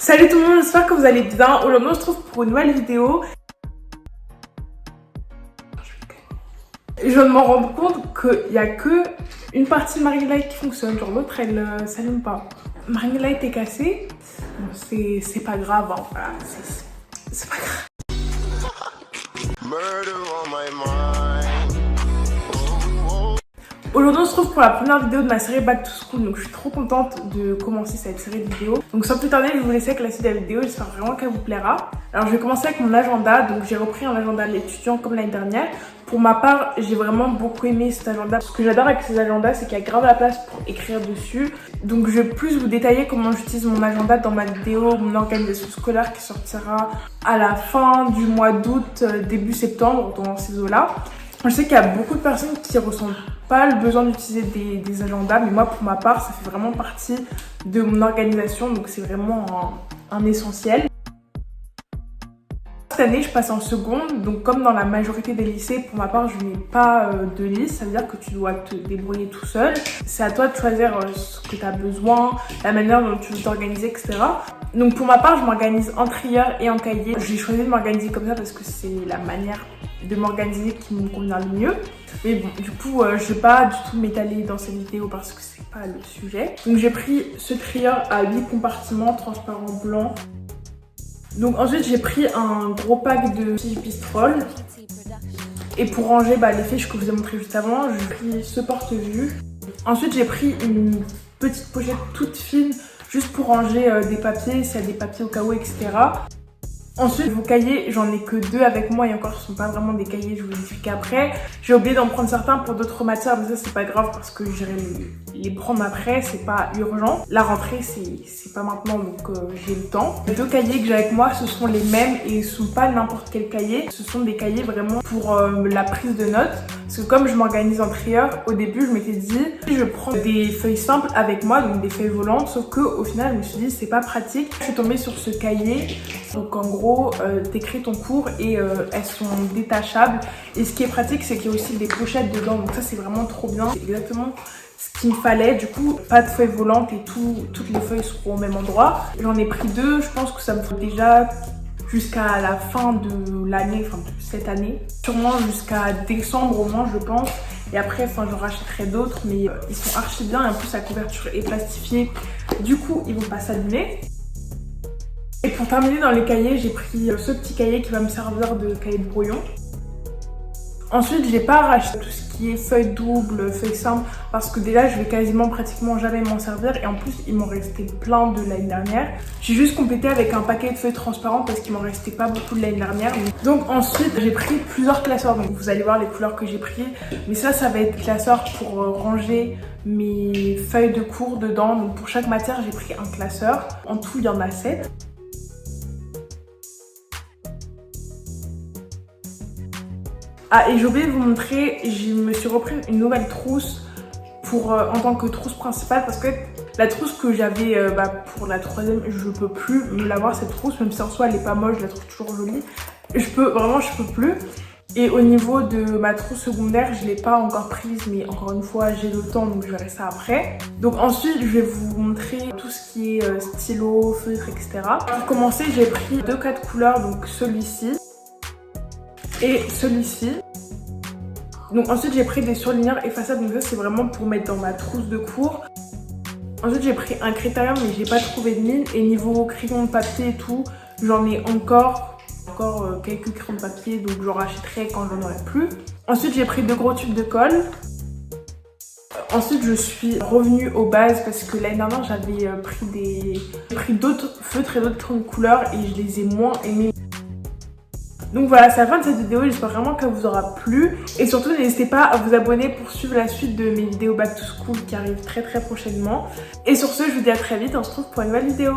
Salut tout le monde, j'espère que vous allez bien. Aujourd'hui on se retrouve pour une nouvelle vidéo. Je viens de m'en rendre compte qu'il n'y a que une partie de ma ring light qui fonctionne, genre l'autre elle s'allume pas. Ma ring light est cassée, bon, c'est pas grave, hein, voilà, c'est pas grave. Aujourd'hui on se retrouve pour la première vidéo de ma série Back to School, donc je suis trop contente de commencer cette série de vidéos. Donc sans plus tarder, je vais vous laisser avec la suite de la vidéo, j'espère vraiment qu'elle vous plaira. Alors je vais commencer avec mon agenda, donc j'ai repris un agenda de l'étudiant comme l'année dernière. Pour ma part, j'ai vraiment beaucoup aimé cet agenda. Ce que j'adore avec ces agendas, c'est qu'il y a grave la place pour écrire dessus. Donc je vais plus vous détailler comment j'utilise mon agenda dans ma vidéo, mon organisation scolaire qui sortira à la fin du mois d'août, début septembre, dans ces eaux-là. Je sais qu'il y a beaucoup de personnes qui ressentent pas le besoin d'utiliser des agendas, mais moi pour ma part ça fait vraiment partie de mon organisation, donc c'est vraiment un essentiel. Cette année je passe en seconde, donc comme dans la majorité des lycées, pour ma part je n'ai pas de liste, ça veut dire que tu dois te débrouiller tout seul. C'est à toi de choisir ce que tu as besoin, la manière dont tu veux t'organiser, etc. Donc pour ma part je m'organise en trieur et en cahier. J'ai choisi de m'organiser comme ça parce que c'est la manière de m'organiser qui me convient le mieux. Mais bon, du coup, je vais pas du tout m'étaler dans cette vidéo parce que c'est pas le sujet. Donc j'ai pris ce trieur à 8 compartiments transparent blanc. Donc ensuite j'ai pris un gros pack de pistrol. Et pour ranger les fiches que je vous ai montré juste avant, j'ai pris ce porte-vue. Ensuite j'ai pris une petite pochette toute fine juste pour ranger des papiers, s'il y a des papiers au cas où, etc. Ensuite, vos cahiers, j'en ai que 2 avec moi et encore ce sont pas vraiment des cahiers, je vous explique après. J'ai oublié d'en prendre certains pour d'autres matières, mais ça c'est pas grave parce que j'irai les prendre après, c'est pas urgent. La rentrée c'est pas maintenant, donc j'ai le temps. Les 2 cahiers que j'ai avec moi, ce sont les mêmes et ce sont pas n'importe quel cahier, ce sont des cahiers vraiment pour la prise de notes. Parce que comme je m'organise en trieur, au début je m'étais dit je prends des feuilles simples avec moi, donc des feuilles volantes, sauf que au final je me suis dit c'est pas pratique. Je suis tombée sur ce cahier, donc en gros t'écris ton cours et elles sont détachables. Et ce qui est pratique c'est qu'il y a aussi des pochettes dedans, donc ça c'est vraiment trop bien. C'est exactement ce qu'il me fallait, du coup pas de feuilles volantes et toutes les feuilles seront au même endroit. J'en ai pris 2, je pense que ça me faut déjà jusqu'à la fin de l'année, enfin de cette année, sûrement jusqu'à décembre au moins je pense, et après j'en rachèterai d'autres, mais ils sont archi bien et en plus la couverture est plastifiée, du coup ils vont pas s'abîmer. Et pour terminer dans les cahiers, j'ai pris ce petit cahier qui va me servir de cahier de brouillon. Ensuite, j'ai pas racheté tout ce qui est feuilles doubles, feuilles simples, parce que déjà je vais quasiment pratiquement jamais m'en servir et en plus il m'en restait plein de l'année dernière. J'ai juste complété avec un paquet de feuilles transparentes parce qu'il m'en restait pas beaucoup de l'année dernière. Donc ensuite j'ai pris plusieurs classeurs, donc vous allez voir les couleurs que j'ai pris, mais ça va être classeur pour ranger mes feuilles de cours dedans. Donc pour chaque matière j'ai pris un classeur, en tout il y en a 7. Ah, et j'ai oublié de vous montrer, je me suis repris une nouvelle trousse en tant que trousse principale parce que la trousse que j'avais pour la 3e, je peux plus me l'avoir cette trousse, même si en soi elle est pas moche, je la trouve toujours jolie. Je peux plus. Et au niveau de ma trousse secondaire, je l'ai pas encore prise, mais encore une fois j'ai le temps donc je verrai ça après. Donc ensuite je vais vous montrer tout ce qui est stylo, feutre, etc. Pour commencer j'ai pris 2 cas de couleurs, donc celui-ci et celui-ci. Donc ensuite j'ai pris des surligneurs effaçables, donc ça c'est vraiment pour mettre dans ma trousse de cours. Ensuite j'ai pris un critérium mais j'ai pas trouvé de mine, et niveau crayon de papier et tout, j'en ai encore quelques crayons de papier, donc j'en rachèterai quand j'en aurai plus. Ensuite j'ai pris 2 gros tubes de colle. Ensuite je suis revenue aux bases parce que l'année dernière j'avais pris d'autres feutres et d'autres crayons de couleur et je les ai moins aimés. Donc voilà, c'est la fin de cette vidéo, j'espère vraiment qu'elle vous aura plu. Et surtout, n'hésitez pas à vous abonner pour suivre la suite de mes vidéos Back to School qui arrivent très prochainement. Et sur ce, je vous dis à très vite, on se retrouve pour une nouvelle vidéo.